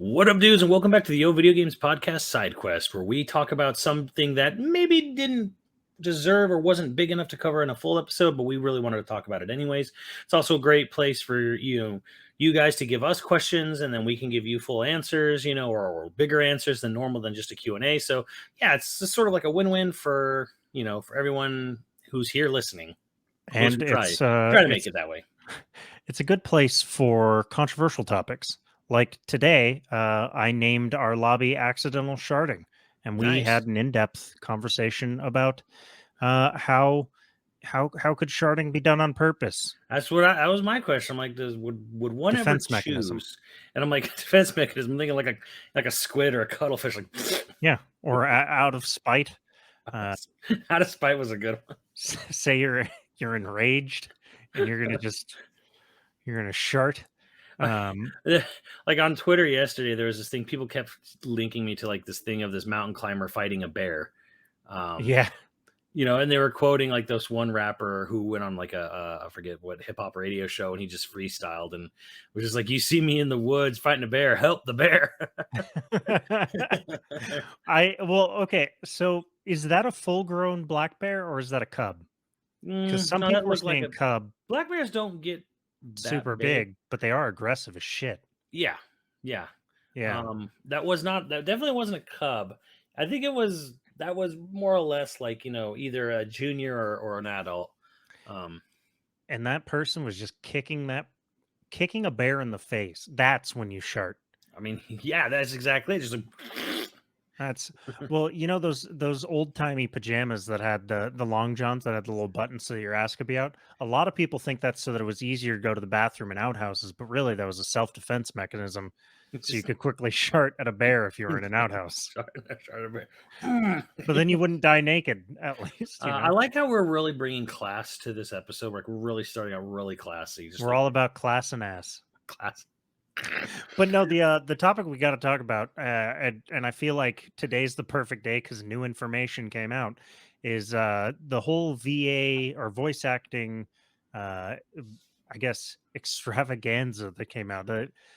What up, dudes, and welcome back to the YoVideogames podcast Sidequest, where we talk about something that maybe didn't deserve or wasn't big enough to cover in a full episode, but we really wanted to talk about it anyways. It's also a great place for you guys to give us questions, and then we can give you full answers, or bigger answers than normal than just a Q&A. So yeah, it's just sort of like a win-win for for everyone who's here listening. At least And we it's try to make it that way. it's a good place for controversial topics. Like today, I named our lobby accidental sharding, and we Nice. had an in-depth conversation about how could sharding be done on purpose? That's what that was my question. I'm like, would one ever Defense mechanism. choose? And I'm like, defense mechanism. I'm thinking like a squid or a cuttlefish. Like, Yeah, or out of spite. Uh, out of spite was a good one. say you're enraged and you're gonna shart. Like on Twitter yesterday, there was this thing. People kept linking me to like this thing of this mountain climber fighting a bear. Um, Yeah. and they were quoting like this one rapper who went on like I forget what hip hop radio show, and he just freestyled and was just like, "You see me in the woods fighting a bear, help the bear." Okay. So is that a full grown black bear or is that a cub? Because some No, that people are looked like saying a cub black bears don't get super that big. big, but they are aggressive as shit. Yeah, yeah. Yeah. That definitely wasn't a cub. I think that was more or less like either a junior or an adult. Um, And that person was just kicking a bear in the face. That's when you shart. I mean, yeah, that's exactly it. Just like, That's well, those old timey pajamas that had the long johns that had the little buttons so your ass could be out. A lot of people think that's so that it was easier to go to the bathroom in outhouses, but really that was a self defense mechanism, so you just could quickly shart at a bear if you were in an outhouse. Sorry to But then you wouldn't die naked, at least. I like how we're really bringing class to this episode. Like we're really starting out really classy, just We're like all about class and ass. class. But no, the topic we got to talk about, and I feel like today's the perfect day because new information came out, is the whole VA or voice acting, uh, I guess extravaganza that came out.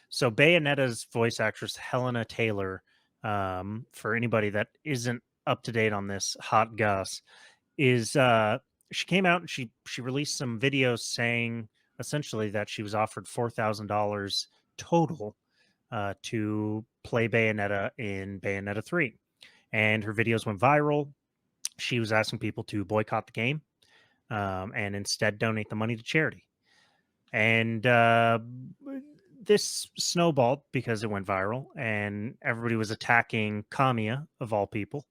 So Bayonetta's voice actress Helena Taylor, for anybody that isn't up to date on this hot goss, is she came out and she released some videos saying essentially that she was offered $4,000 total to play Bayonetta in Bayonetta 3. And her videos went viral. She was asking people to boycott the game and instead donate the money to charity. And this snowballed because it went viral, and everybody was attacking Kamiya, of all people,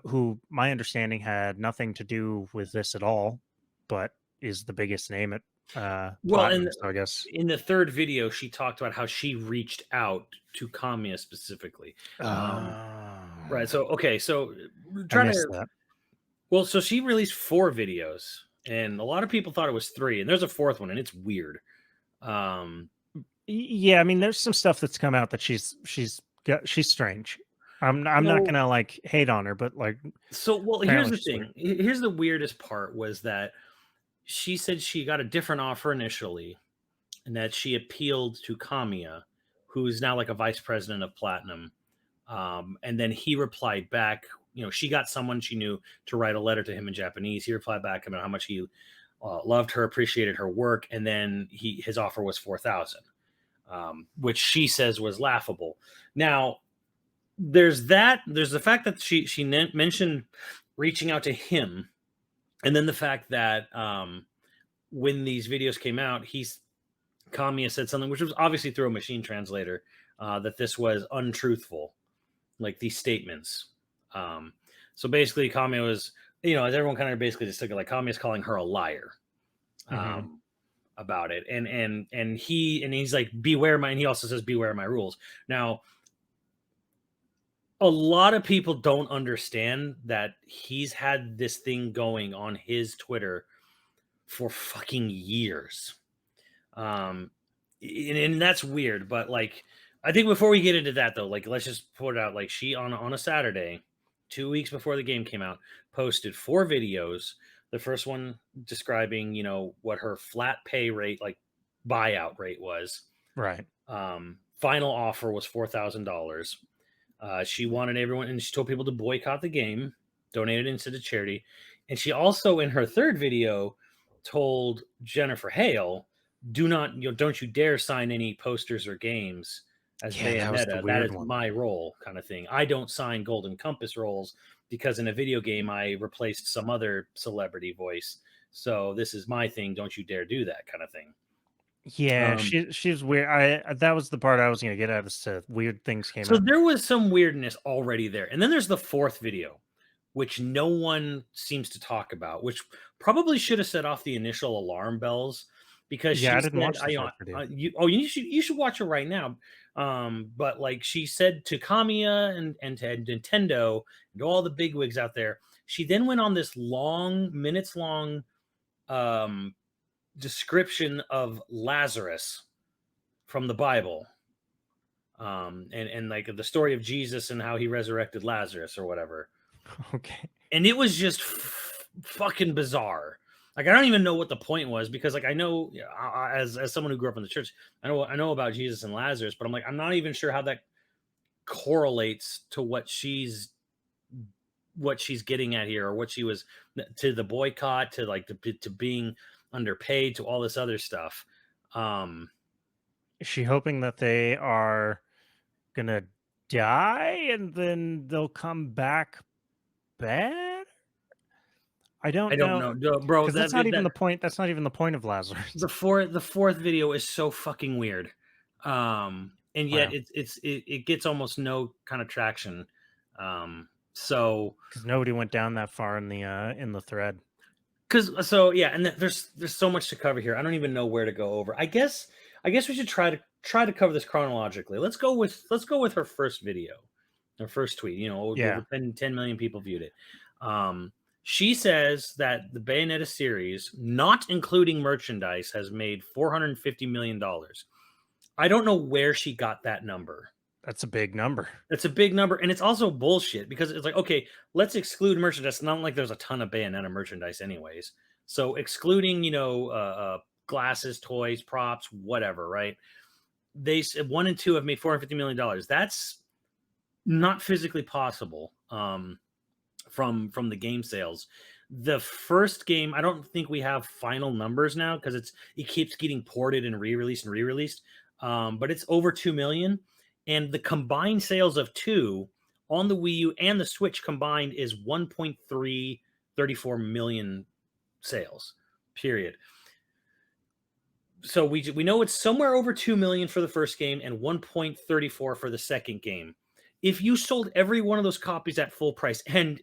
who my understanding had nothing to do with this at all, but is the biggest name at Well, Platinum. and So I guess. in the third video, she talked about how she reached out to Kamiya specifically. Right. So okay. So I trying missed to that. well, so she released 4 videos, and a lot of people thought it was 3, and there's a 4th one, and it's weird. Yeah, I mean, there's some stuff that's come out that she's strange. I'm not gonna like hate on her, but like Well, here's apparently the she's weird. thing. Here's the weirdest part was that she said she got a different offer initially, and that she appealed to Kamiya, who is now like a vice president of Platinum. And then he replied back. She got someone she knew to write a letter to him in Japanese. He replied back about how much he loved her, appreciated her work, and then his offer was 4,000, which she says was laughable. Now, there's that. There's the fact that she mentioned reaching out to him, and then the fact that when these videos came out, Kamiya said something which was obviously through a machine translator, that this was untruthful, like these statements. So basically, Kamiya was, as everyone kind of basically just took it, like Kamiya's calling her a liar about it, and he's like, beware my. And he also says, beware my rules. Now, a lot of people don't understand that he's had this thing going on his Twitter for fucking years. And that's weird, but like, I think before we get into that though, like, let's just put it out. Like, she on a Saturday, 2 weeks before the game came out, posted 4 videos. The first one describing, what her flat pay rate, like buyout rate was. Right. Final offer was $4,000. She wanted everyone, and she told people to boycott the game, donate it instead to charity. And she also, in her third video, told Jennifer Hale, "Do not, don't you dare sign any posters or games as Yeah, that was the Bayonetta. That weird is one. my role," kind of thing. I don't sign Golden Compass roles because in a video game I replaced some other celebrity voice. So this is my thing. Don't you dare do that, kind of thing. Yeah, Um, she's weird. That was the part I was gonna get at, is to weird things came so out. there was some weirdness already there. And then there's the fourth video, which no one seems to talk about, which probably should have set off the initial alarm bells because Yeah, she I didn't said, watch the fourth video. you should watch it right now." But like she said to Kamiya and to Nintendo and to all the bigwigs out there, she then went on this long, minutes long um, description of Lazarus from the Bible, and like the story of Jesus and how he resurrected Lazarus or whatever. Okay. And it was just fucking bizarre. Like I don't even know what the point was because like I know, as someone who grew up in the church, I know about Jesus and Lazarus, but I'm like I'm not even sure how that correlates to what she's getting at here, or what she was, to the boycott, to like to being underpaid, to all this other stuff. Um, Is she hoping that they are gonna die and then they'll come back bad? I I don't don't know, know, bro. because That that's not even that the point. That's not even the point of Lazarus. the fourth video is so fucking weird, and yet Wow. it gets almost no kind of traction. So Because nobody went down that far in the thread. yeah, and there's so much to cover here. I don't even know where to go over. I guess we should try to cover this chronologically. Let's go with her first video, her first tweet. Yeah, Over 10 million people viewed it. Um, she says that the Bayonetta series, not including merchandise, has made $450 million. I don't know where she got that number. that's a big number. That's a big number, and it's also bullshit because it's like, okay, let's exclude merchandise. Not like there's a ton of Bayonetta merchandise, anyways. So excluding, glasses, toys, props, whatever, right? They said 1 and 2 have made $450 million. That's not physically possible, from the game sales. The first game, I don't think we have final numbers now because it keeps getting ported and re-released and re-released. But it's over 2 million, and the combined sales of two on the Wii U and the Switch combined is 1.334 million sales. Period. So we know it's somewhere over 2 million for the first game and 1.34 for the second game. If you sold every one of those copies at full price, and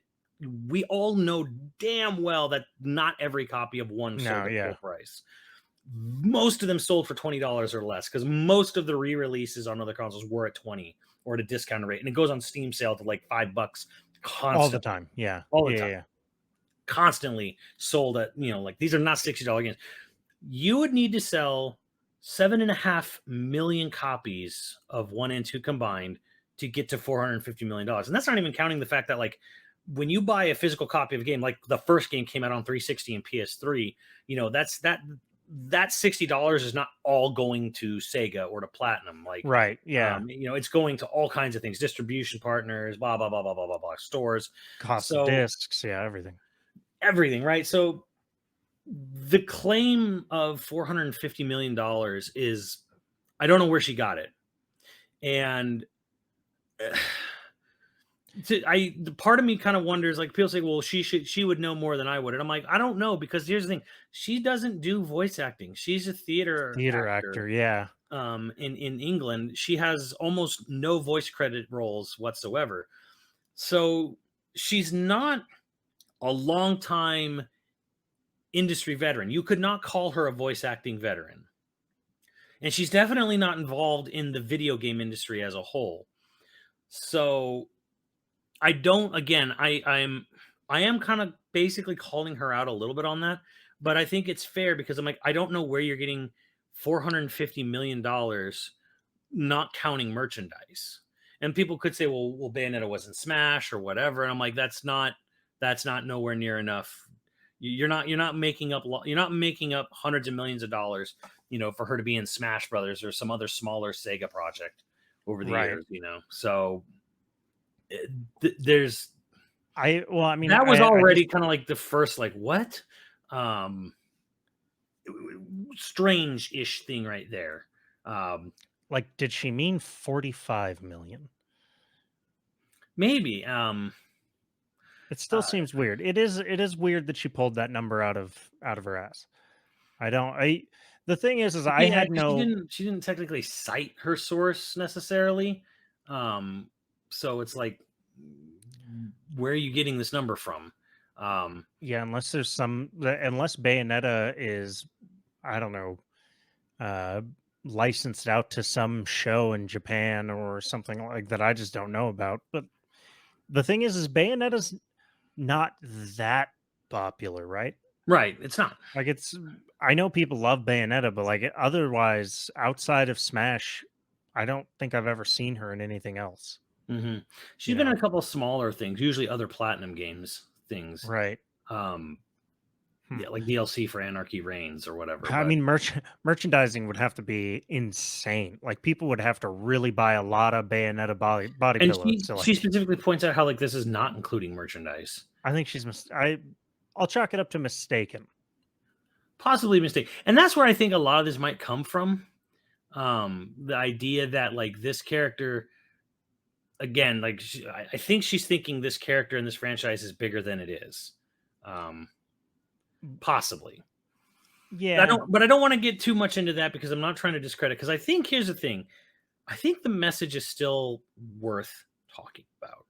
we all know damn well that not every copy of one No, sold at full yeah, price. Most of them sold for $20 or less because most of the re-releases on other consoles were at 20 or at a discount rate, and it goes on Steam sale to like $5 all the constantly, time. Yeah, all the yeah, time, yeah. constantly sold at, like these are not $60 games. You would need to sell 7.5 million copies of 1 and 2 combined to get to $450 million, and that's not even counting the fact that like when you buy a physical copy of a game, like the first game came out on 360 and PS3, that $60 is not all going to Sega or to Platinum. Like, Right. Yeah. it's going to all kinds of things, distribution partners, blah blah blah blah blah blah blah, stores. Cost of So discs. Yeah, everything. everything, right? So the claim of $450 million is, I don't know where she got it, and the part of me kind of wonders, like people say, well, she would know more than I would, and I'm like, I don't know, because here's the thing: she doesn't do voice acting. She's a theater Theater actor. actor. Yeah. In England, she has almost no voice credit roles whatsoever. So she's not a long time industry veteran. You could not call her a voice acting veteran. And she's definitely not involved in the video game industry as a whole. So I don't, again, I am kind of basically calling her out a little bit on that, but I think it's fair because I'm like, I don't know where you're getting $450 million, not counting merchandise. And people could say, well, Bayonetta wasn't Smash or whatever. And I'm like, that's not nowhere near enough. You're not making up hundreds of millions of dollars for her to be in Smash Brothers or some other smaller Sega project over the Right. years. So there's I mean, that was I just already kind of like the first like what um strange-ish thing right there. um like, did she mean 45 million? Maybe. It still uh seems weird. It is weird that she pulled that number out of her ass. I don't I The thing is I yeah, had 'cause she no. didn't she didn't technically cite her source necessarily. So it's like, where are you getting this number from? um Yeah, unless Bayonetta is, I don't know, uh, licensed out to some show in Japan or something like that I just don't know about. But the thing is Bayonetta's not that popular, right? right, it's not. Like, I know people love Bayonetta, but like otherwise, outside of Smash, I don't think I've ever seen her in anything else. Hmm. You She's been in know, a couple smaller things, usually other Platinum Games things. right? um Hmm. yeah, like DLC for Anarchy Reigns or whatever. I But mean, merchandising would have to be insane. Like, people would have to really buy a lot of Bayonetta body and pillows she to she like. specifically points out how like this is not including merchandise. I think she's I'll chalk it up to mistaken. Possibly a mistake, and that's where I think a lot of this might come from. The idea that like this character, again, like I think she's thinking this character in this franchise is bigger than it is. um Possibly. Yeah, But I don't want to get too much into that because I'm not trying to discredit, because I think here's the thing. I think the message is still worth talking about.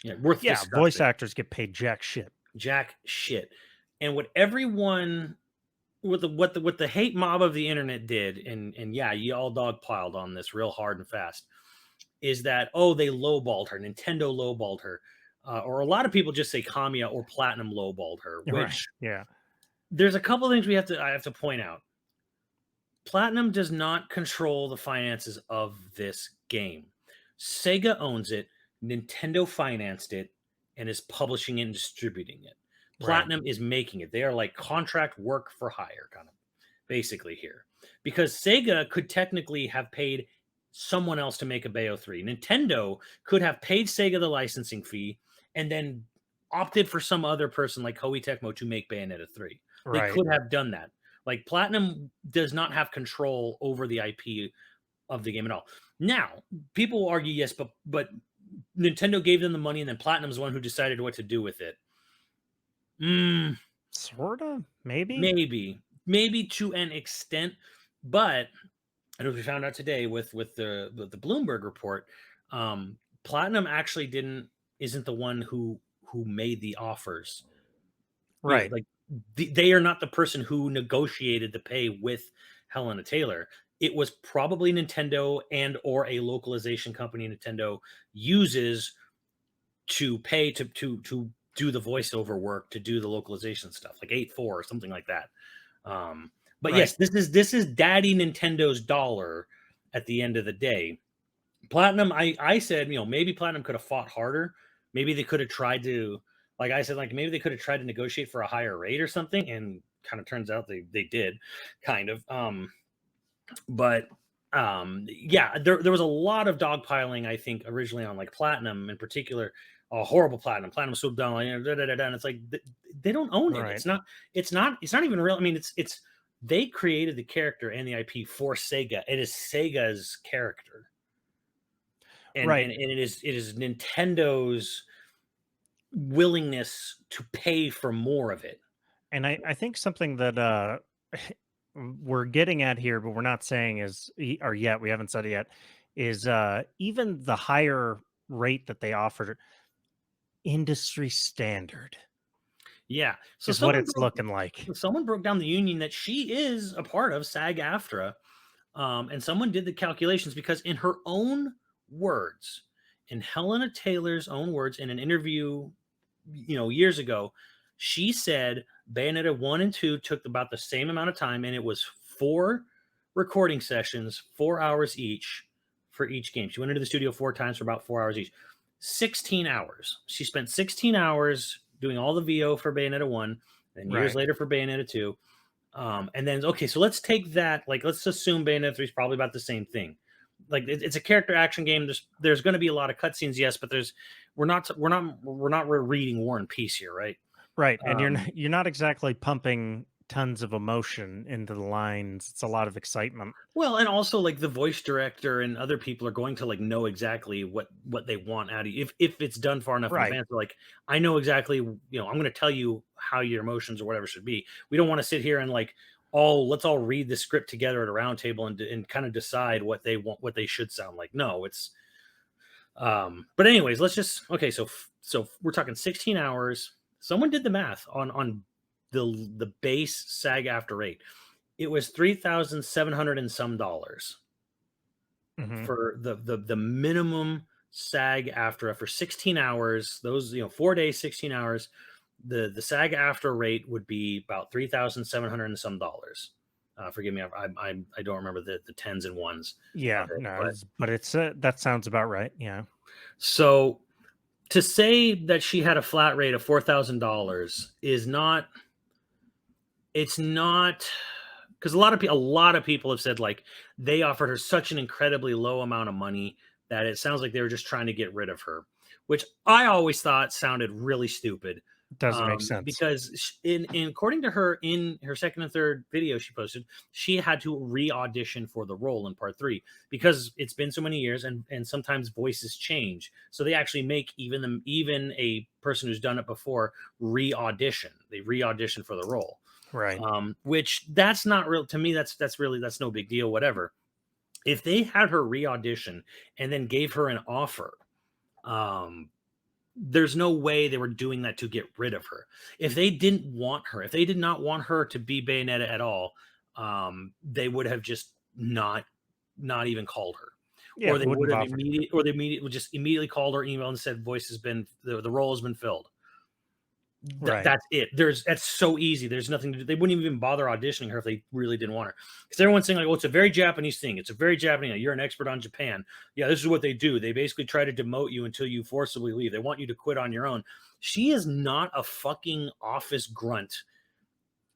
Yeah, worth yeah. Voice discussing. actors get paid jack shit. Jack shit. And what everyone, what the hate mob of the internet did, and yeah, you all dogpiled on this real hard and fast, is that, oh, they lowballed her, Nintendo lowballed her, or a lot of people just say Kamiya or Platinum lowballed her. Right? Which Yeah. there's a couple things I have to point out. Platinum does not control the finances of this game. Sega owns it, Nintendo financed it, and is publishing it and distributing it. Right. Platinum is making it. They are like contract work for hire, kind of basically here. Because Sega could technically have paid someone else to make a Bayo 3. Nintendo could have paid Sega the licensing fee and then opted for some other person like Koei Tecmo to make Bayonetta 3. They Right. could have done that. Like, Platinum does not have control over the IP of the game at all. Now, people will argue, yes, but Nintendo gave them the money, and then Platinum's the one who decided what to do with it. Sorta. Maybe. Maybe to an extent, but as we found out today with the Bloomberg report, Platinum actually didn't isn't the one who made the offers. Right. Like, they are not the person who negotiated the pay with Helena Taylor. It was probably Nintendo and or a localization company Nintendo uses to pay to do the voiceover work, to do the localization stuff, like 8-4 or something like that. But Right. yes, this is Daddy Nintendo's dollar at the end of the day. Platinum, I said, maybe Platinum could have fought harder. Maybe they could have tried to, like I said, like maybe they could have tried to negotiate for a higher rate or something, and kind of turns out they did, kind of. But yeah, there was a lot of dogpiling, I think, originally on like Platinum in particular. A horrible Platinum swooped down, and it's like they don't own it. Right. It's not even real. I mean, it's they created the character and the IP for Sega. It is Sega's character, Right. and it is Nintendo's willingness to pay for more of it. And I think something that we're getting at here, but we're not saying or yet we haven't said it yet, is even the higher rate that they offered, industry standard Yeah. So is what it's looking like. someone broke down the union that she is a part of, SAG-AFTRA, and someone did the calculations, because in her own words, in Helena Taylor's own words, in an interview, years ago, she said Bayonetta 1 and 2 took about the same amount of time, and it was 4 recording sessions, 4 hours each for each game. She went into the studio 4 times for about 4 hours each. 16 hours. She spent 16 hours doing all the VO for Bayonetta 1, and years Right. later for Bayonetta 2. And then okay, so let's take that. Like, let's assume Bayonetta 3 is probably about the same thing. Like, it's a character action game. There's going to be a lot of cutscenes, yes, but we're not reading War and Peace here, right? Right, and Um, you're not exactly pumping tons of emotion into the lines. It's a lot of excitement. Well, and also like the voice director and other people are going to like know exactly what they want out of you if it's done far enough in Right. advance. Like, I know exactly, I'm going to tell you how your emotions or whatever should be. We don't want to sit here and like let's all read the script together at a round table and kind of decide what they want, what they should sound like. No, it's but anyways, let's just okay. So we're talking 16 hours. Someone did the math on the base SAG after rate. It was 3,700 and some dollars Mhm. for the minimum SAG after for 16 hours. Those 4 days, 16 hours. The SAG after rate would be about 3,700 and some dollars. Forgive me, I don't remember the tens and ones of Yeah, it, no, but it's that sounds about right, yeah. so to say that she had a flat rate of $4,000 is not. It's not because a lot of people have said like they offered her such an incredibly low amount of money that it sounds like they were just trying to get rid of her, which I always thought sounded really stupid. Doesn't make sense. Because in according to her in her second and third video she posted, she had to re-audition for the role in part three because it's been so many years and sometimes voices change. So they actually make even a person who's done it before re-audition. They re-audition for the role, Right. which that's not real to me. That's no big deal. Whatever. If they had her re-audition and then gave her an offer, um, there's no way they were doing that to get rid of her. If they didn't want her, if they did not want her to be Bayonetta at all, they would have just not even called her, Yeah, or it they would wouldn't have bother. just immediately called her email and said voice has been the role has been filled. Right. That's it. That's so easy. There's nothing to do. They wouldn't even bother auditioning her if they really didn't want her. Because everyone's saying like, "Oh, it's a very Japanese thing. It's a very Japanese. You're an expert on Japan. Yeah, this is what they do. They basically try to demote you until you forcibly leave. They want you to quit on your own." She is not a fucking office grunt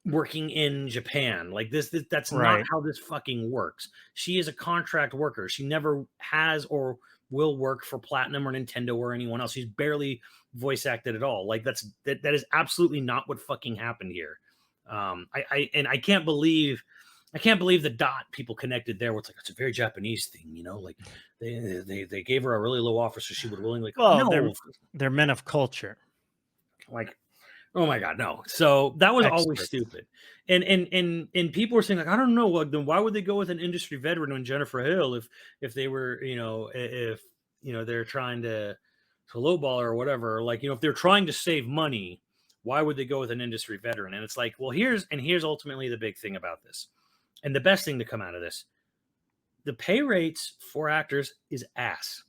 working in Japan. Like that's not Right. how this fucking works. She is a contract worker. She never has or will work for Platinum or Nintendo or anyone else. She's barely voice acted at all. Like that is absolutely not what fucking happened here. I can't believe the dot people connected there. Where it's like it's a very Japanese thing, like they gave her a really low offer so she would willingly. Well, No, they're men of culture, like oh my god, no. So that was always experts. stupid. And people were saying like, I don't know, like then why would they go with an industry veteran on Jennifer Hill if they were, if they're trying to lowball her or whatever, like, if they're trying to save money, why would they go with an industry veteran? And it's like, well, here's ultimately the big thing about this. And the best thing to come out of this, the pay rates for actors is ass.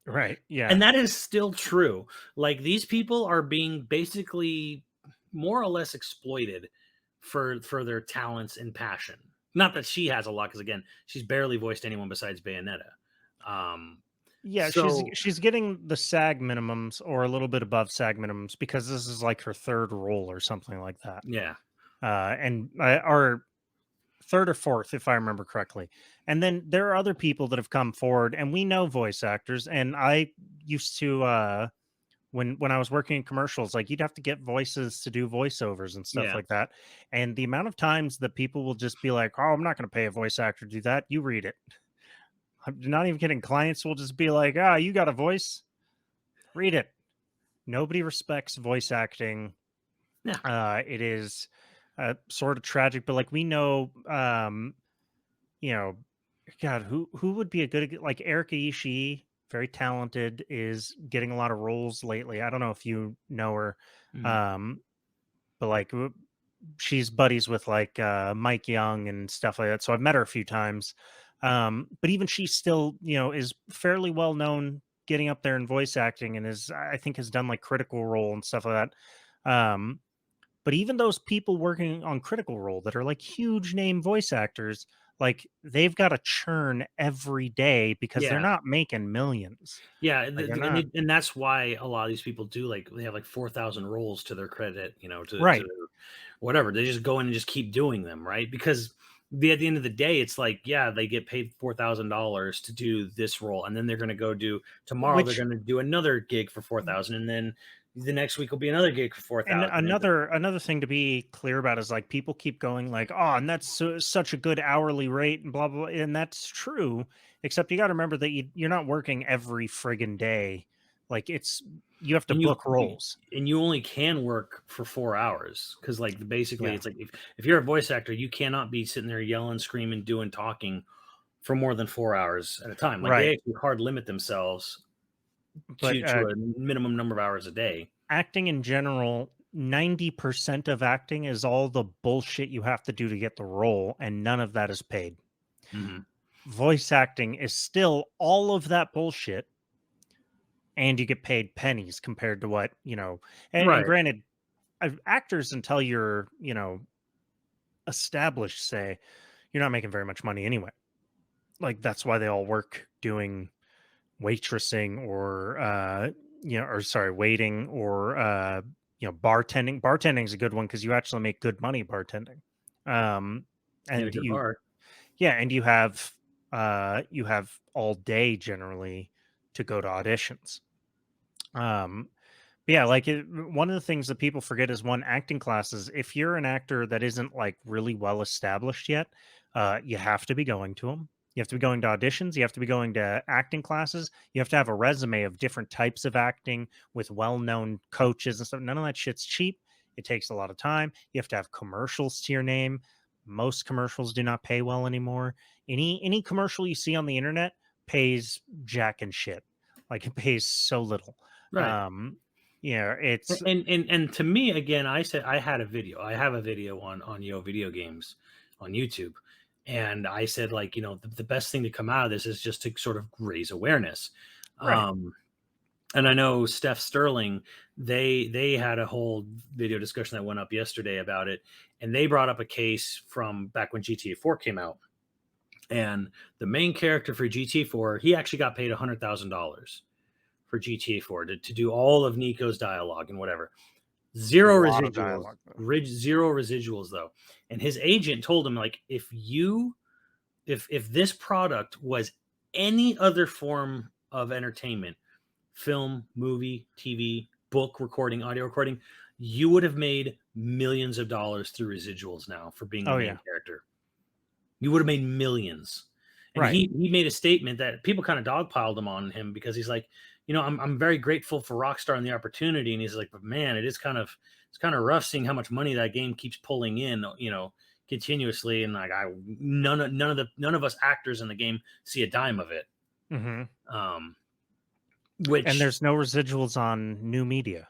Right. Yeah. And that is still true. Like these people are being basically more or less exploited for their talents and passion. Not that she has a lot, because again, she's barely voiced anyone besides Bayonetta. Um, Yeah, so she's getting the SAG minimums or a little bit above SAG minimums because this is like her third role or something like that. yeah, And or third or fourth, if I remember correctly. And then there are other people that have come forward, and we know voice actors. And I used to when I was working in commercials, like you'd have to get voices to do voiceovers and stuff yeah, like that. And the amount of times that people will just be like, "Oh, I'm not going to pay a voice actor to do that. You read it." I'm not even kidding. Clients will just be like, "Ah, you got a voice? Read it." Nobody respects voice acting. yeah, It is sort of tragic, but like we know, you know, God, who would be a good like Erika Ishii, very talented, is getting a lot of roles lately. I don't know if you know her, mm, um, but like she's buddies with like Mike Young and stuff like that. So I've met her a few times. But even she still, is fairly well known getting up there in voice acting and is I think has done like Critical Role and stuff like that. But even those people working on Critical Role that are like huge name voice actors, like they've got to churn every day because they're yeah, not making millions. yeah, Like they're and not and that's why a lot of these people do like they have like 4,000 roles to their credit, to right. whatever. They just go in and just keep doing them, right? Because at the end of the day, it's like, yeah, they get paid $4,000 to do this role, and then they're going to go do tomorrow. They're Which going to do another gig for 4,000, and then the next week will be another gig for and 4,000. another thing to be clear about is like people keep going like, oh, and that's such a good hourly rate and blah blah, blah. And that's true, except you got to remember that you're not working every friggin' day. Like you have to And you book roles. and you only can work for 4 hours because, like, basically, Yeah, it's like if you're a voice actor, you cannot be sitting there yelling, screaming, doing talking for more than 4 hours at a time. Like, they right. actually hard limit themselves But to a minimum number of hours a day. acting in general, 90% of acting is all the bullshit you have to do to get the role, and none of that is paid. Mhm. Voice acting is still all of that bullshit, and you get paid pennies compared to what, and Right. granted, actors until you're, established say you're not making very much money anyway. Like that's why they all work doing waitressing or or sorry, waiting or bartending. Bartending is a good one because you actually make good money bartending. Um In a and good bar. and you have all day generally to go to auditions. Um but yeah, like one of the things that people forget is one, acting classes. If you're an actor that isn't like really well established yet, you have to be going to them. You have to be going to auditions. You have to be going to acting classes. You have to have a resume of different types of acting with well-known coaches and stuff. None of that shit's cheap. It takes a lot of time. You have to have commercials to your name. Most commercials do not pay well anymore. Any commercial you see on the internet pays jack and shit. Like it pays so little. Right. Um, yeah, it's And to me, again, I said I had a video. I have a video on YoVideogames on YouTube, and I said, like, the best thing to come out of this is just to sort of raise awareness. right. Um, and I know Steph Sterling, they had a whole video discussion that went up yesterday about it, and they brought up a case from back when GTA 4 came out, and the main character for GTA 4, he actually got paid $100,000 for GTA 4 to do all of Nico's dialogue and whatever. A Zero lot of residuals, dialogue though. zero residuals though. And his agent told him, like, if this product was any other form of entertainment, film, movie, TV, book recording, audio recording, you would have made millions of dollars through residuals now for being the Oh main yeah. character. You would have made millions. And Right. he made a statement that people kind of dogpiled him on him because he's like, I'm very grateful for Rockstar and the opportunity. And he's like, but man, it's kind of rough seeing how much money that game keeps pulling in, continuously. And like none of us actors in the game see a dime of it. Hmm. Um, And which there's no residuals on new media.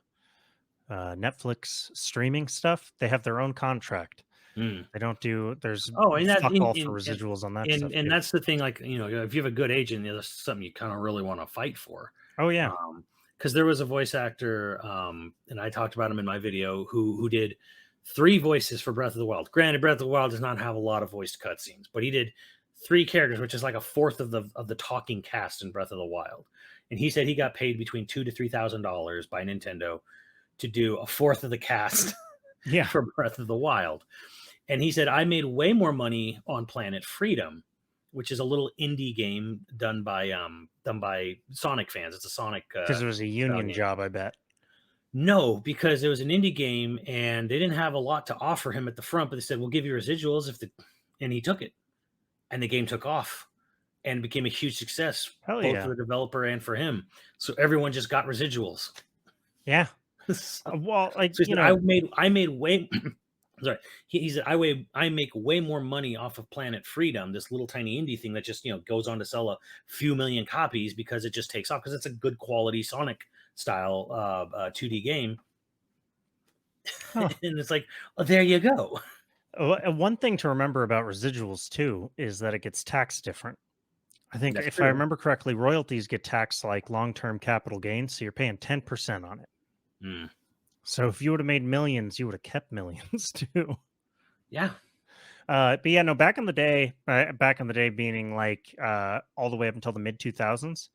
Netflix streaming stuff, they have their own contract. mm. They don't do there's Oh, and that fuck all for residuals on that stuff and too. that's the thing. Like, if you have a good agent, that's something you kind of really want to fight for. Oh yeah. Because there was a voice actor, and I talked about him in my video, who did 3 voices for Breath of the Wild. Granted, Breath of the Wild does not have a lot of voiced cutscenes, but he did 3 characters, which is like a fourth of the talking cast in Breath of the Wild. And he said he got paid between $2,000 to $3,000 by Nintendo to do a fourth of the cast Yeah. for Breath of the Wild. And he said, I made way more money on Planet Freedom, which is a little indie game done by Sonic fans. It's a Sonic Because it was a style union game. job, I bet. No, because it was an indie game and they didn't have a lot to offer him at the front, but they said, we'll give you residuals and he took it. And the game took off and became a huge success, Hell both for yeah. the developer and for him. So everyone just got residuals. Yeah. So Well, like, he said, I made way sorry. He said, I make way more money off of Planet Freedom, this little tiny indie thing that just goes on to sell a few million copies because it just takes off because it's a good quality Sonic style 2D game. huh. And it's like, oh, there you go. One thing to remember about residuals too is that it gets taxed different. I think That's if I true. remember correctly, royalties get taxed like long-term capital gains, so you're paying 10% on it. Mm, So if you would have made millions, you would have kept millions too. yeah. But yeah, no, back in the day, meaning like all the way up until the mid 2000s,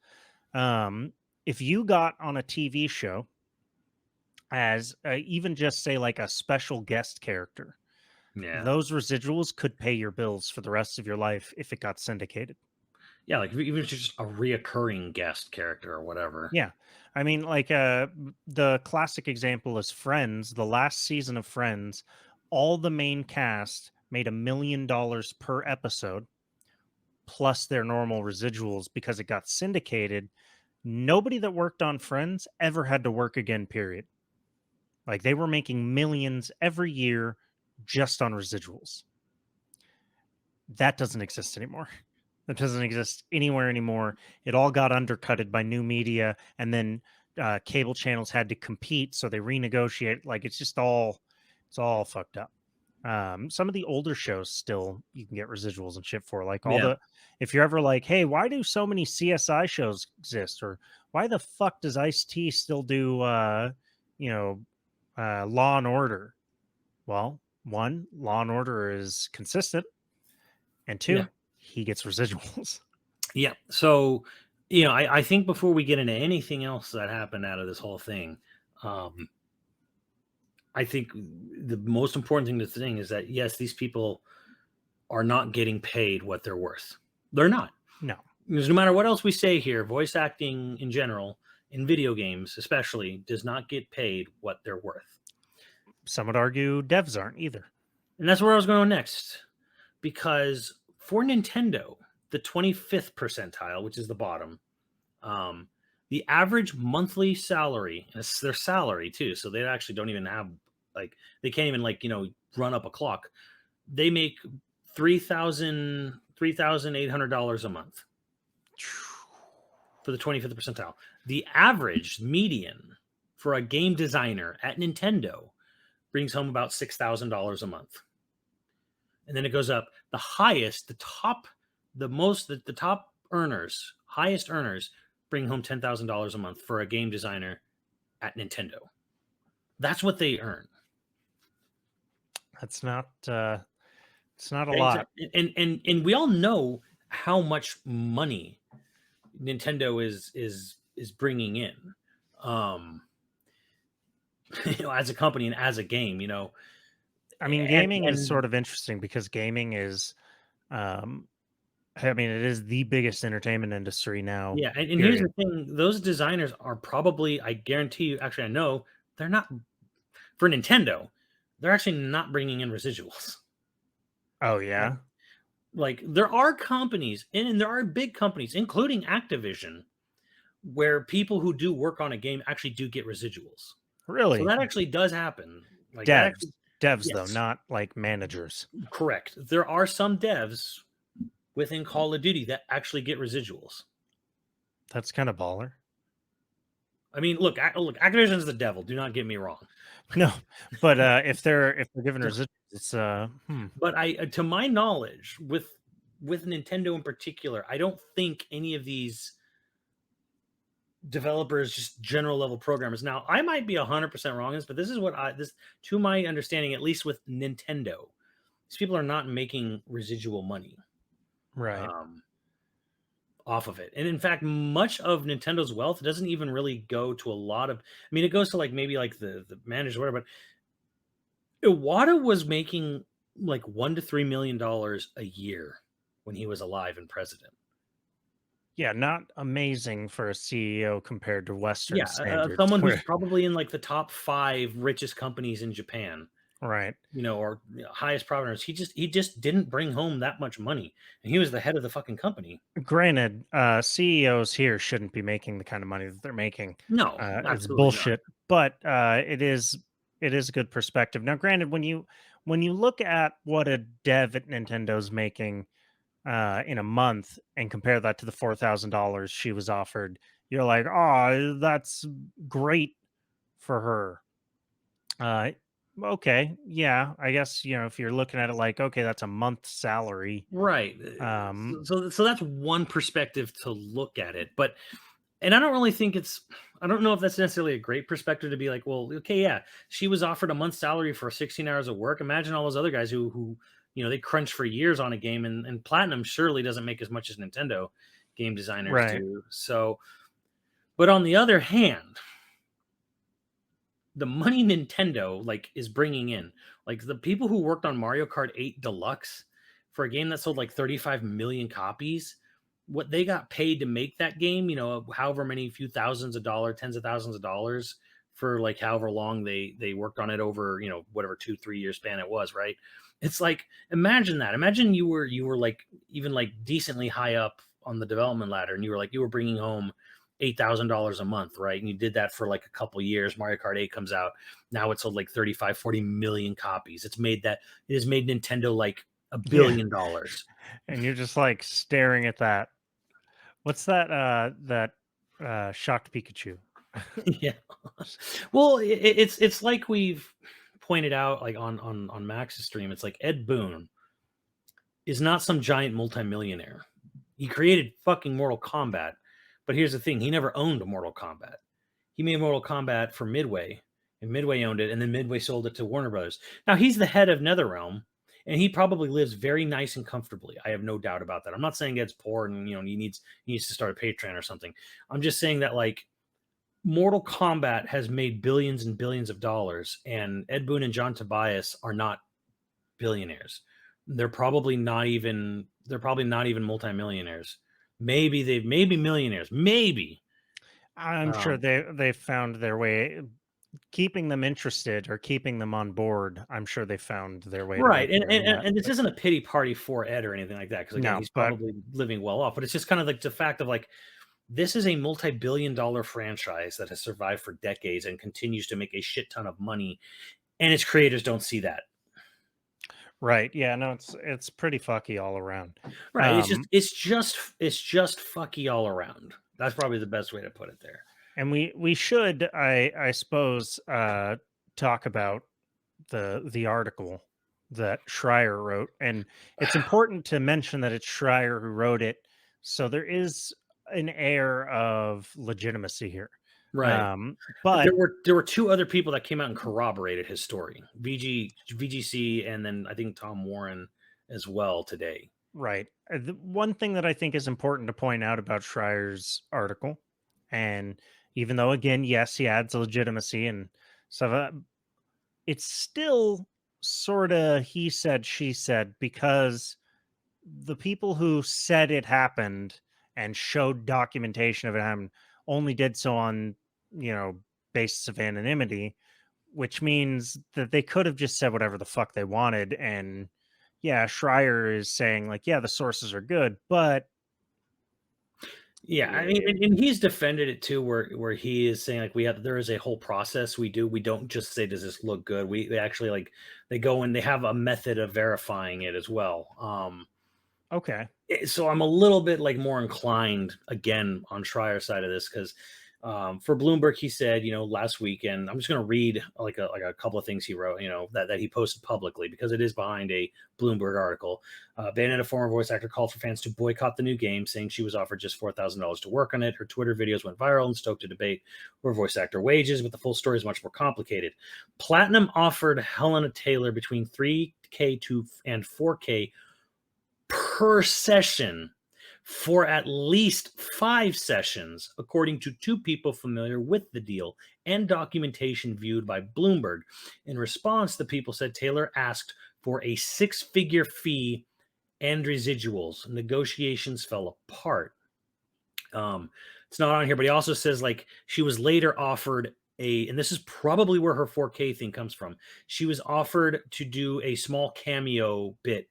if you got on a TV show as even just say like a special guest character. Yeah. Those residuals could pay your bills for the rest of your life if it got syndicated. Yeah, like even if it's just a reoccurring guest character or whatever. Yeah. I mean, like the classic example is Friends. The last season of Friends, all the main cast made $1 million per episode plus their normal residuals because it got syndicated. Nobody that worked on Friends ever had to work again, period. Like they were making millions every year just on residuals. That doesn't exist anymore. That doesn't exist anywhere anymore. It all got undercutted by new media, and then cable channels had to compete, so they renegotiate. Like it's all fucked up. Some of the older shows still you can get residuals and shit for. Like all Yeah. the, if you're ever like, hey, why do so many CSI shows exist, or why the fuck does Ice T still do, you know, Law and Order? Well, one, Law and Order is consistent, and Yeah. two, he gets residuals. Yeah. So, I think before we get into anything else that happened out of this whole thing, um, I think the most important thing to think is that yes, these people are not getting paid what they're worth. They're not. No, Because no matter what else we say here, voice acting in general, in video games especially, does not get paid what they're worth. some would argue devs aren't either. And that's where I was going next. Because for Nintendo, the 25th percentile, which is the bottom, um, the average monthly salary, and it's their salary too, so they actually don't even have like they can't even run up a clock. They make $3,800 a month for the 25th percentile. The average median for a game designer at Nintendo brings home about $6,000 a month. And then it goes up. The highest, the top, the most, the top earners, highest earners bring home $10,000 a month for a game designer at Nintendo. That's what they earn. That's not it's not a Okay? lot. And we all know how much money Nintendo is bringing in, um, as a company and as a game. I mean, And, gaming is and sort of interesting because gaming is I mean, it is the biggest entertainment industry now, yeah, and here's the period. thing: those designers are probably, I guarantee you, actually, I know they're not for Nintendo. They're actually not bringing in residuals. Oh yeah. Like there are companies, and there are big companies, including Activision, where people who do work on a game actually do get residuals. So Really? that actually does happen. Like that Devs. actually, Devs though, yes, not like managers. correct. There are some devs within Call of Duty that actually get residuals. That's kind of baller. I mean, look, Activision is the devil. Do not get me wrong. No, but if they're given residuals, it's But to my knowledge, with Nintendo in particular, I don't think any of these developers, just general level programmers. Now, I might be 100% wrong in this, but this is what to my understanding, at least with Nintendo, these people are not making residual money right. um, off of it. And in fact, much of Nintendo's wealth doesn't even really go to a lot of. I mean, it goes to like maybe like the managers, whatever. But Iwata was making like $1 to $3 million a year when he was alive and president. Yeah, not amazing for a CEO compared to Western Yeah, standards. someone who's Where probably in like the top 5 richest companies in Japan, right. or highest profit earners. He just didn't bring home that much money, and he was the head of the fucking company. Granted, CEOs here shouldn't be making the kind of money that they're making. No, It's absolutely not. bullshit, but it is a good perspective. Now, granted, when you look at what a dev at Nintendo's making in a month and compare that to the $4,000 she was offered, you're like, oh, that's great for her. Okay, yeah, I guess if you're looking at it like, okay, that's a month's salary. Right. Um, So that's one perspective to look at it, but and I don't really think I don't know if that's necessarily a great perspective to be like, well, okay, yeah, she was offered a month's salary for 16 hours of work. Imagine all those other guys who they crunch for years on a game, and Platinum surely doesn't make as much as Nintendo game designers right. do. So, but on the other hand, the money Nintendo like is bringing in, like the people who worked on Mario Kart 8 Deluxe for a game that sold like 35 million copies, what they got paid to make that game, however many few thousands of dollars, tens of thousands of dollars for like however long they worked on it over, whatever 2-3 year span it was, right? It's like imagine that. Imagine you were like even like decently high up on the development ladder and you were bringing home $8,000 a month, right? And you did that for like a couple years. Mario Kart 8 comes out. Now it's sold like 35, 40 million copies. It has made Nintendo like $1 Yeah. billion. And you're just like staring at that. What's that shocked Pikachu? Yeah. Well, it's like we've pointed out like on Max's stream. It's like Ed Boon is not some giant multimillionaire. He created fucking Mortal Kombat. But here's the thing, he never owned a Mortal Kombat. He made Mortal Kombat for Midway, and Midway owned it, and then Midway sold it to Warner Brothers. Now he's the head of NetherRealm, and he probably lives very nice and comfortably. I have no doubt about that. I'm not saying Ed's poor and he needs to start a Patreon or something. I'm just saying that like Mortal Kombat has made billions and billions of dollars, and Ed Boon and John Tobias are not billionaires. They're probably not even multimillionaires. Maybe millionaires. Maybe. I'm sure Um, they found their way, keeping them interested or keeping them on board. I'm sure they found their way to right. make And, money and in that. and this But isn't a pity party for Ed or anything like that. Because again, no, he's but probably living well off. But it's just kind of like the fact of like this is a multi-billion-dollar franchise that has survived for decades and continues to make a shit ton of money, and its creators don't see that. right, yeah, no, it's pretty fucky all around. Right. Um, It's just fucky all around. That's probably the best way to put it there. and we should, I suppose, talk about the article that Schreier wrote, and it's important to mention that it's Schreier who wrote it, so there is an air of legitimacy here. Right. But There were two other people that came out and corroborated his story. VGC and then I think Tom Warren as well today. right, the one thing that I think is important to point out about Schreier's article, and even though again, yes, he adds legitimacy and stuff, it's still sort of he said, she said, because the people who said it happened and showed documentation of it happened only did so on, you know, basis of anonymity, which means that they could have just said whatever the fuck they wanted. And yeah, Schreier is saying, like, yeah, the sources are good, but Yeah, I mean, eh, and he's defended it too, where he is saying like there is a whole process we do. We don't just say does this look good. They actually like they go and they have a method of verifying it as well. okay, So I'm a little bit like more inclined again on Schreier's side of this because for Bloomberg he said last weekend I'm just going to read like a couple of things he wrote that he posted publicly because it is behind a Bloomberg article. Bayonetta former voice actor called for fans to boycott the new game, saying she was offered just $4,000 to work on it. Her Twitter videos went viral and stoked a debate over voice actor wages, but the full story is much more complicated. Platinum offered Helena Taylor between 3K and 4K per session for at least 5 sessions, according to 2 people familiar with the deal and documentation viewed by Bloomberg. In response, the people said Taylor asked for a 6-figure fee and residuals. Negotiations fell apart. It's not on here, but he also says like she was later offered and this is probably where her 4K thing comes from. She was offered to do a small cameo bit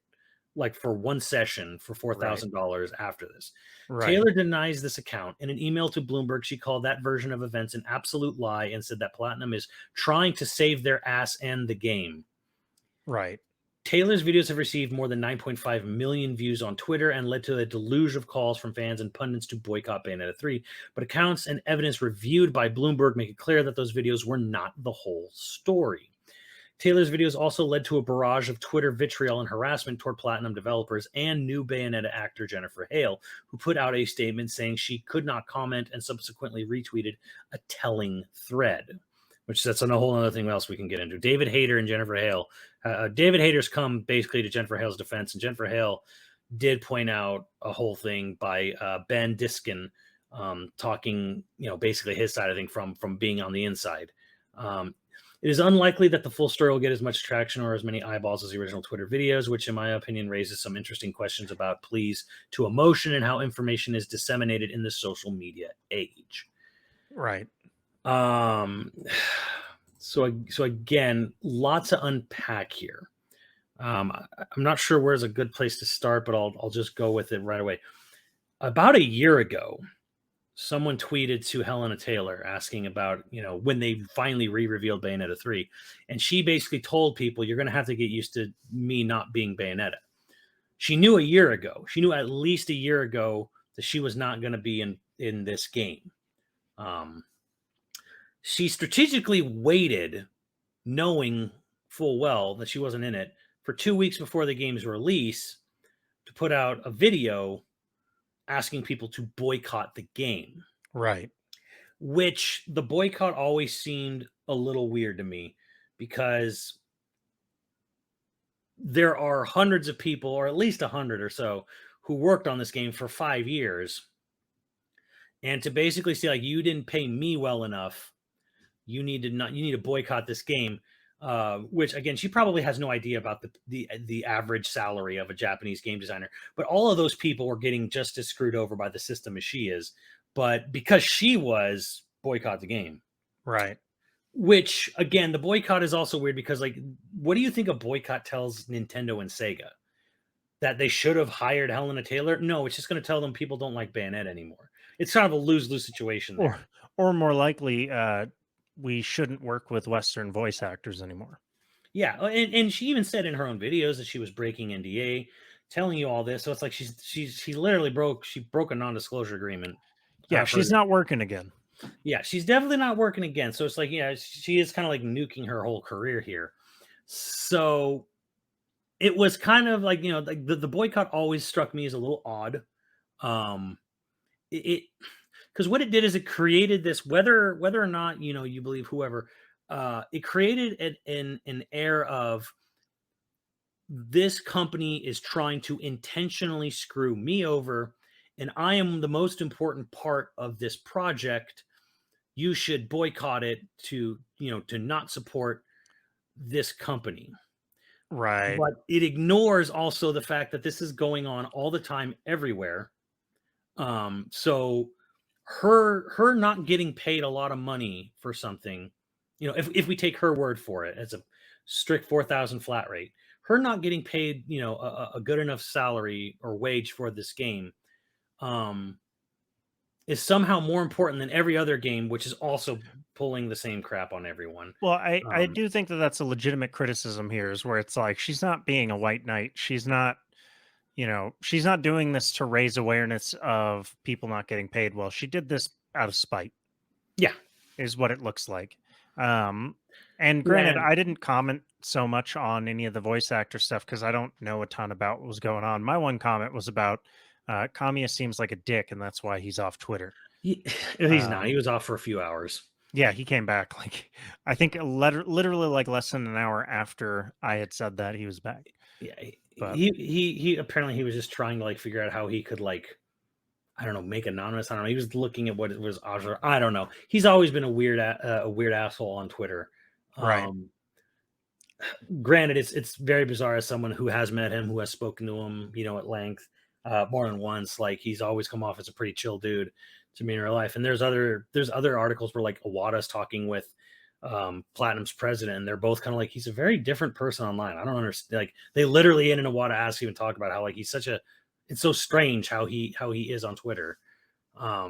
like for 1 session for right, $4,000 after this. right, Taylor denies this account. In an email to Bloomberg, she called that version of events an absolute lie and said that Platinum is trying to save their ass and the game. right, Taylor's videos have received more than 9.5 million views on Twitter and led to a deluge of calls from fans and pundits to boycott Bayonetta 3. But accounts and evidence reviewed by Bloomberg make it clear that those videos were not the whole story. Taylor's videos also led to a barrage of Twitter vitriol and harassment toward Platinum developers and new Bayonetta actor Jennifer Hale, who put out a statement saying she could not comment and subsequently retweeted a telling thread, which that's a whole other thing else we can get into. David Hayter and Jennifer Hale. David Hayter's come basically to Jennifer Hale's defense, and Jennifer Hale did point out a whole thing by Ben Diskin talking, basically his side of thing from being on the inside. It is unlikely that the full story will get as much traction or as many eyeballs as the original Twitter videos, which, in my opinion, raises some interesting questions about pleas to emotion and how information is disseminated in the social media age. Right. So again, lots to unpack here. I'm not sure where's a good place to start, but I'll just go with it right away. About a year ago, someone tweeted to Helena Taylor asking about, when they finally re-revealed Bayonetta 3. And she basically told people, you're going to have to get used to me not being Bayonetta. She knew a year ago. She knew at least a year ago that she was not going to be in this game. She strategically waited, knowing full well that she wasn't in it, for 2 weeks before the game's release to put out a video asking people to boycott the game. Right. Which the boycott always seemed a little weird to me, because there are hundreds of people, or at least 100 or so, who worked on this game for 5 years. And to basically say, like, you didn't pay me well enough, you need to boycott this game. Which, again, she probably has no idea about the average salary of a Japanese game designer. But all of those people were getting just as screwed over by the system as she is. But because she was, boycott the game. Right. Which, again, the boycott is also weird because, like, what do you think a boycott tells Nintendo and Sega? That they should have hired Helena Taylor? No, it's just going to tell them people don't like Bayonetta anymore. It's kind of a lose-lose situation there. Or more likely, we shouldn't work with Western voice actors anymore. Yeah, and she even said in her own videos that she was breaking NDA, telling you all this. So it's like she literally broke a non-disclosure agreement. Yeah, she's not working again. Yeah, she's definitely not working again. So it's like, yeah, she is kind of like nuking her whole career here. So it was kind of like, like the boycott always struck me as a little odd. It because what it did is it created this, whether or not you believe whoever, it created an air of, this company is trying to intentionally screw me over, and I am the most important part of this project. You should boycott it to not support this company. Right. But it ignores also the fact that this is going on all the time everywhere. So her not getting paid a lot of money for something, if we take her word for it as a strict 4,000 flat rate, her not getting paid, a good enough salary or wage for this game, is somehow more important than every other game, which is also pulling the same crap on everyone. Well, I do think that that's a legitimate criticism here, is where it's like, she's not being a white knight. She's not, she's not doing this to raise awareness of people not getting paid well. She did this out of spite. Yeah. Is what it looks like. And granted, I didn't comment so much on any of the voice actor stuff because I don't know a ton about what was going on. My one comment was about Kamiya seems like a dick, and that's why he's off Twitter. He's not. He was off for a few hours. Yeah, he came back, like, I think literally like less than an hour after I had said that he was back. Yeah, he apparently he was just trying to, like, figure out how he could, like, I don't know, make anonymous. I don't know. He was looking at what it was. I don't know. He's always been a weird asshole on Twitter. Right. Granted, it's very bizarre as someone who has met him, who has spoken to him, at length, more than once. Like, he's always come off as a pretty chill dude to me in real life. And there's other articles where, like, Iwata's talking with Platinum's president, and they're both kind of like, he's a very different person online. I don't understand. Like, they literally in Iwata ask him and talk about how, like, he's it's so strange how he is on Twitter. I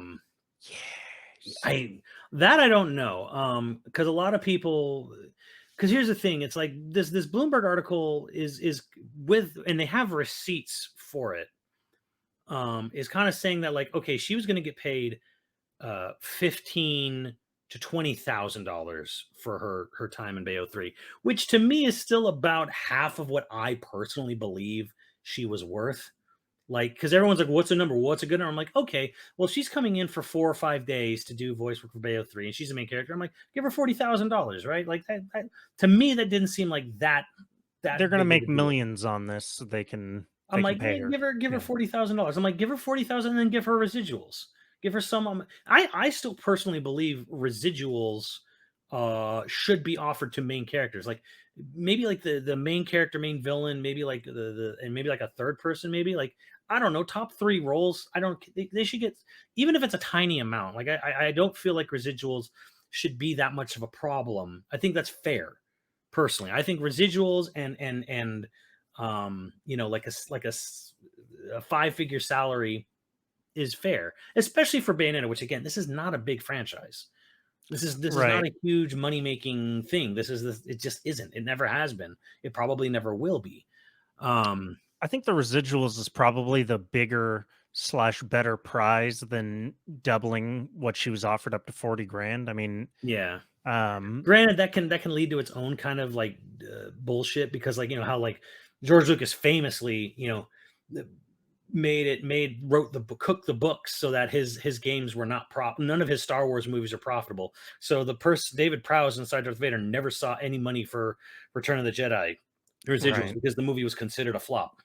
don't know. Because a lot of people, because here's the thing, it's like this Bloomberg article is with, and they have receipts for it, is kind of saying that, like, okay, she was going to get paid $15,000 to $20,000 for her time in Bayo 3, which to me is still about half of what I personally believe she was worth. Like, because everyone's like, what's a number? What's a good number? I'm like, okay, well, she's coming in for 4 or 5 days to do voice work for Bayo 3, and she's the main character. I'm like, give her $40,000, right? Like, that to me, that didn't seem like that. They're going to make millions on this, so they can. I'm like, hey, give her $40,000. I'm like, give her 40,000, and then give her residuals. Give her some. I still personally believe residuals should be offered to main characters. Like maybe like the main character, main villain, maybe like the and maybe like a third person, maybe like I don't know, top three roles. I don't they should get, even if it's a tiny amount. Like I don't feel like residuals should be that much of a problem. I think that's fair. Personally, I think residuals and you know, like a 5-figure salary is fair, especially for Bayonetta, which again, this is not a big franchise. This is not Right. a huge money making thing. It just isn't. It never has been. It probably never will be. Um, I think the residuals is probably the bigger slash better prize than doubling what she was offered up to 40 grand. I mean, yeah. um, Granted, that can lead to its own kind of like bullshit, because like you know how like George Lucas famously th- made wrote the book, cooked the books so that his games were not none of his Star Wars movies are profitable. So the person David Prowse inside Darth Vader never saw any money for Return of the Jedi residuals right, because the movie was considered a flop.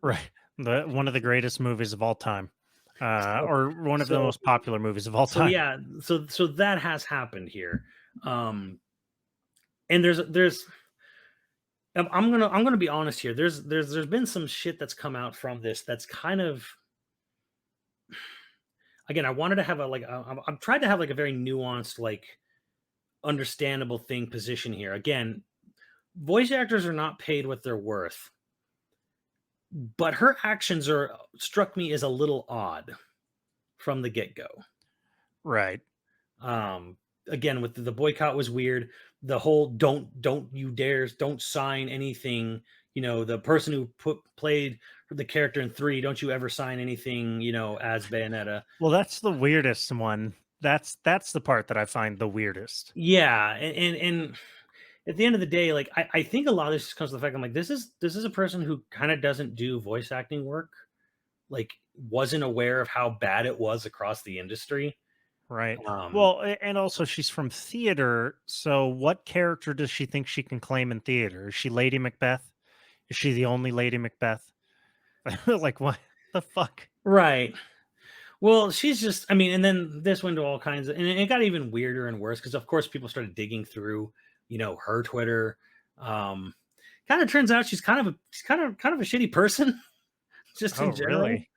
right. The one of the greatest movies of all time, So or one of the so most popular movies of all so time. yeah, so that has happened here. And there's I'm gonna be honest here. There's been some shit that's come out from this that's kind of, again, I wanted to have a like I'm trying to have like a very nuanced, like understandable thing position here. Again, voice actors are not paid what they're worth, but her actions are struck me as a little odd from the get go. Right. Um, Again, with the boycott was weird. The whole don't you dare don't sign anything. You know, the person who played the character in 3, don't you ever sign anything. You know, as Bayonetta. Well, that's the weirdest one. That's the part that I find the weirdest. Yeah, and at the end of the day, like I think a lot of this just comes to the fact I'm like this is a person who kind of doesn't do voice acting work. Like wasn't aware of how bad it was across the industry. Right. Um, Well, and also she's from theater, so what character does she think she can claim in theater? Is she Lady Macbeth? Is she the only Lady Macbeth? Like what the fuck? right. Well, she's just, I mean, and then this went to all kinds of, and it got even weirder and worse because, of course, people started digging through, her Twitter. Um, Kind of turns out she's kind of a shitty person, just Oh, in general. really?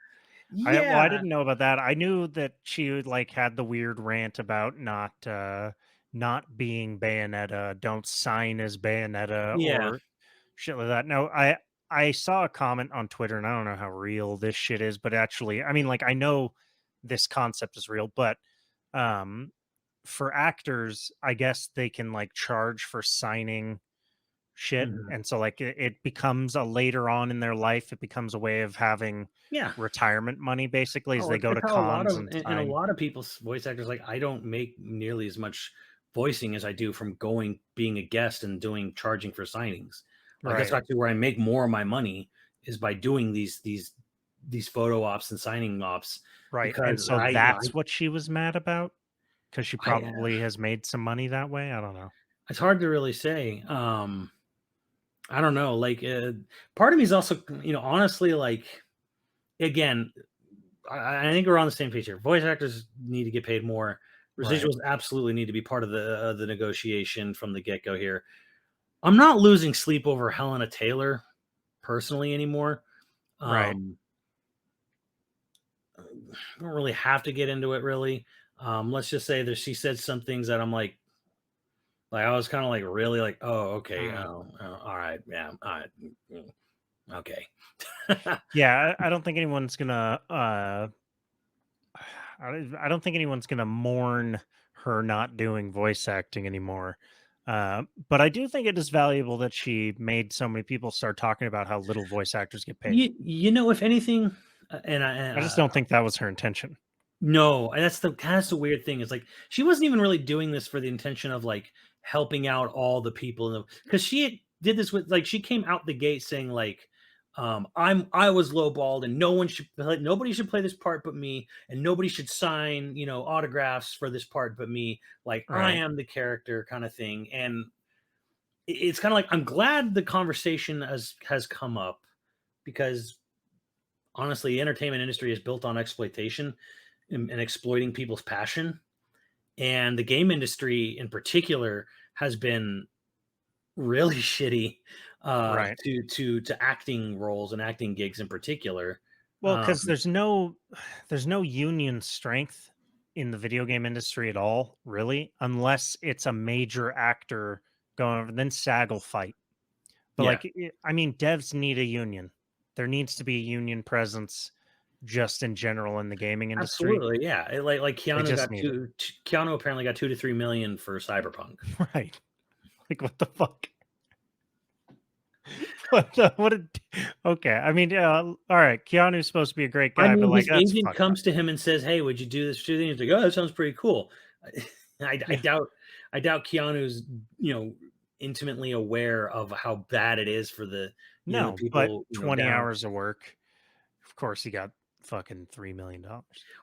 I Yeah, didn't know about that. I knew that she like had the weird rant about not being Bayonetta, don't sign as Bayonetta yeah, or shit like that. No, I saw a comment on Twitter and I don't know how real this shit is, but actually, I mean like I know this concept is real, but um for actors, I guess they can like charge for signing shit. mhm. And so like it becomes a later on in their life, it becomes a way of having Yeah. retirement money basically as Oh, they go it's to how a lot cons of, and and a sign. lot of people's voice actors, like I don't make nearly as much voicing as I do from going being a guest and doing charging for signings. Like that's Right. actually where I make more of my money, is by doing these photo ops and signing ops, Right. And because so I you know that's what she was mad about because she I probably has made some money that way. I don't know. it's hard to really say. I don't know. Like part of me is also, honestly, like again, I think we're on the same page here. Voice actors need to get paid more. Right. Residuals absolutely need to be part of the negotiation from the get go here. I'm not losing sleep over Helena Taylor personally anymore. Right. Um, I don't really have to get into it really. Let's just say that she said some things that I'm like I was kind of like really like, oh, okay, Mm. all right, yeah, all right, okay. Yeah, I don't think anyone's gonna I don't think anyone's gonna mourn her not doing voice acting anymore. But I do think it is valuable that she made so many people start talking about how little voice actors get paid. You know, if anything, I just don't think that was her intention. no, and that's the weird thing. Is like she wasn't even really doing this for the intention of like helping out all the people, because she did this with like she came out the gate saying like, I was lowballed and nobody should play this part but me, and nobody should sign autographs for this part but me. Like I Right. am the character kind of thing, and it's kind of like I'm glad the conversation has come up, because honestly, the entertainment industry is built on exploitation and exploiting people's passion. and the game industry in particular has been really shitty Right. to acting roles and acting gigs in particular. Well, Um, because there's no union strength in the video game industry at all, really, unless it's a major actor going over, then SAG will fight. But yeah, like, I mean, devs need a union. There needs to be a union presence just in general in the gaming industry. absolutely. Yeah, like They Keanu just got need it. two. Keanu apparently got 2 to 3 million for Cyberpunk. Right. Like, what the fuck? What a okay. I mean, all right. Keanu's supposed to be a great I guy, but mean, like, his that's agent fucked up. comes to him and says, "Hey, would you do this?" To the He's like, "Oh, that sounds pretty cool." I Yeah. doubt Keanu's intimately aware of how bad it is for the the No, but people 20 down. hours of work. Of course, he got fucking $3 million.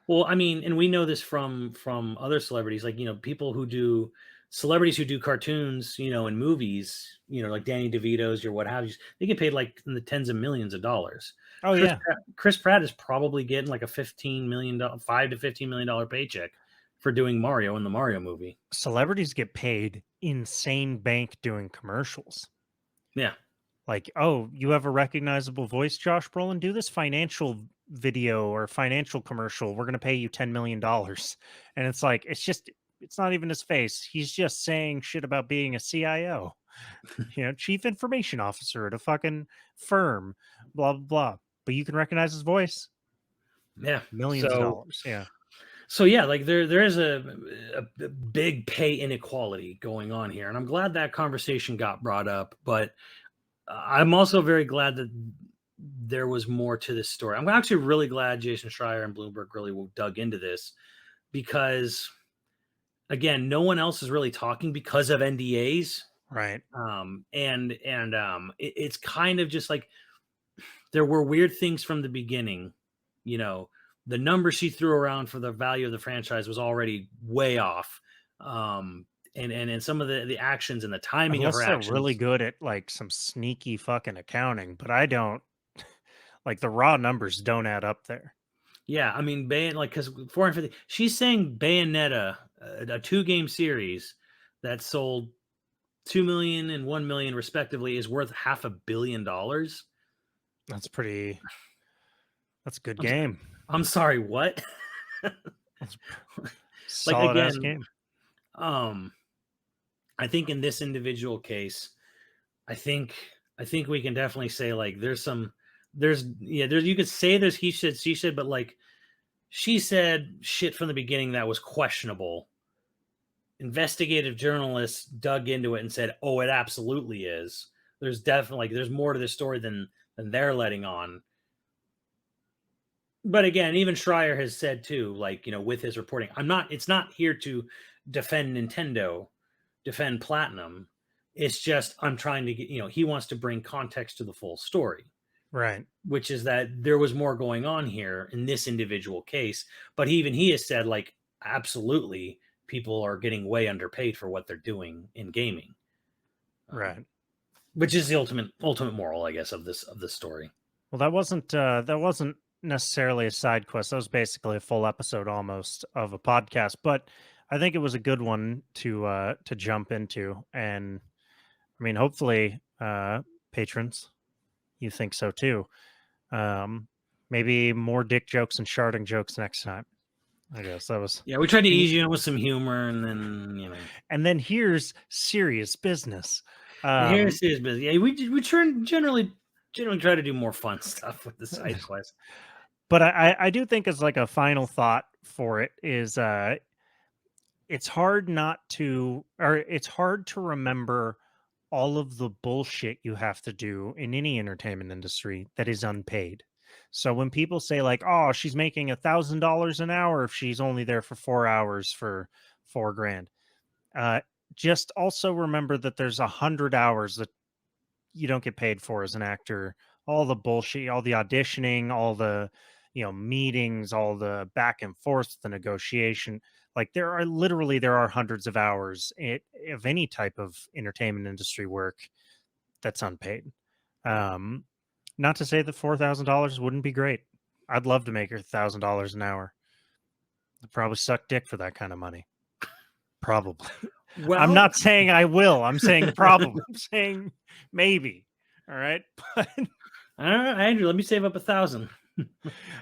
Well, I mean, and we know this from other celebrities, like people who do celebrities who do cartoons, and movies, like Danny DeVito's or what have you. They get paid like in the tens of millions of dollars. Oh yeah, Chris Pratt is probably getting like a $15 million, $5 to $15 million paycheck for doing Mario in the Mario movie. celebrities get paid insane bank doing commercials. Yeah, Like, oh, you have a recognizable voice, Josh Brolin. Do this financial video or financial commercial. We're gonna pay you $10 million, and it's like it's not even his face. He's just saying shit about being a CIO, chief information officer at a fucking firm, blah blah blah. But you can recognize his voice. yeah. Millions of So dollars. Yeah. yeah, like there is a big pay inequality going on here, and I'm glad that conversation got brought up. But I'm also very glad that there was more to this story. I'm actually really glad Jason Schreier and Bloomberg really dug into this because, again, no one else is really talking because of NDAs. Right. It's kind of just like there were weird things from the beginning. You know, the number she threw around for the value of the franchise was already way off. And some of the actions and the timing of her Unless they're really actions. good at like some sneaky fucking accounting, but I don't like the raw numbers don't add up there. Yeah, I mean, like because 450. She's saying Bayonetta, a two-game series that sold 2 million and 1 million respectively, is worth $500 million. That's pretty that's a good I'm, so- game. I'm sorry, what? That's Like solid ass again, game. um, I think in this individual case, I think I think we can definitely say like there's you could say there's he said she said, but like she said shit from the beginning that was questionable. Investigative journalists dug into it and said, "Oh, it absolutely is." There's definitely like there's more to this story than they're letting on. But again, even Schreier has said too, like with his reporting, I'm not. It's not here to defend Nintendo, defend Platinum. It's just I'm trying to get. He wants to bring context to the full story, Right. which is that there was more going on here in this individual case. But even he has said, like, absolutely, people are getting way underpaid for what they're doing in gaming, Right. which is the ultimate moral, I guess, of this story. Well, that wasn't necessarily a side quest. That was basically a full episode almost of a podcast, but I think it was a good one to jump into. And I mean, hopefully, patrons, you think so too. Um, maybe more dick jokes and sharding jokes next time. I guess that was. Yeah, we tried to And, ease you in with some humor, and then and then here's serious business. here's Um, his business. Yeah, we generally try to do more fun stuff with the side quest. but I do think as like a final thought for it is it's hard not to or it's hard to remember all of the bullshit you have to do in any entertainment industry that is unpaid. So when people say like, "Oh, she's making $1,000 an hour if she's only there for 4 hours for 4 grand," uh, just also remember that there's 100 hours that you don't get paid for as an actor. All the bullshit, all the auditioning, all the meetings, all the back and forth, the negotiation. Like there are hundreds of hours of any type of entertainment industry work that's unpaid. Um, Not to say that $4,000 wouldn't be great. I'd love to make $1,000 an hour. I'd probably suck dick for that kind of money. Probably. Well, I'm not saying I will. I'm saying probably. I'm saying maybe. All right. But I don't know, Andrew. Let me save up 1,000.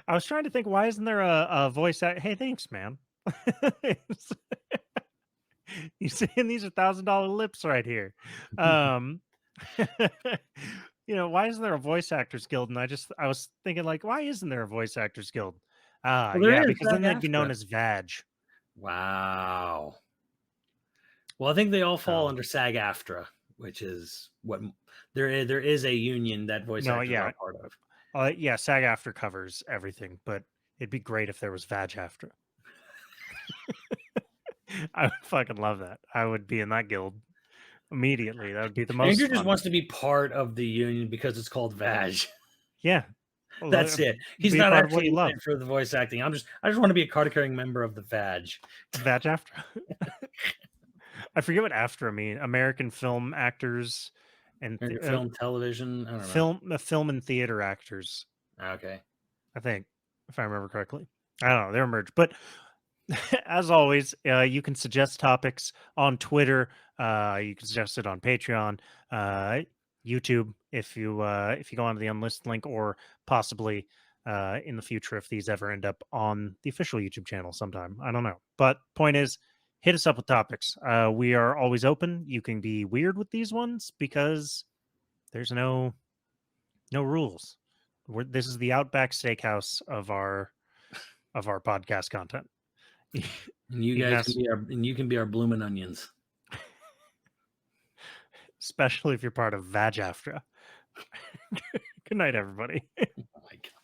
I was trying to think, why isn't there a voice act? Hey, thanks, man. You saying these are $1,000 lips right here. Why isn't there a voice actors guild? And I was thinking, like, why isn't there a voice actors guild? Well, there Yeah, is because then they'd be known SAG-AFTRA. as VAG. Wow. Well, I think they all fall Oh. under SAG-AFTRA, which is what there is a union that voice No, actors yeah. are part of. Yeah, SAG after covers everything, but it'd be great if there was VAG after. I would fucking love that. I would be in that guild immediately. That would be the most Andrew just fun. wants to be part of the union because it's called VAG. Yeah. Well, That's it. He's be a not part of what actually you in love. it for the voice acting. I just want to be a card-carrying member of the VAG. VAG after. I forget what AFTRA mean. American Film Actors and Film, television. I don't film and theater actors. know. Okay. I think, if I remember correctly. I don't know. They're merged, but as always, you can suggest topics on Twitter. You can suggest it on Patreon, YouTube. If you go onto the unlisted link, or possibly in the future if these ever end up on the official YouTube channel sometime. I don't know. But point is, hit us up with topics. We are always open. You can be weird with these ones because there's no rules. This is the Outback Steakhouse of our podcast content. And you You can guys can ask, be our bloomin' onions. especially if you're part of VAG-AFTRA. Good night, everybody. Oh my god.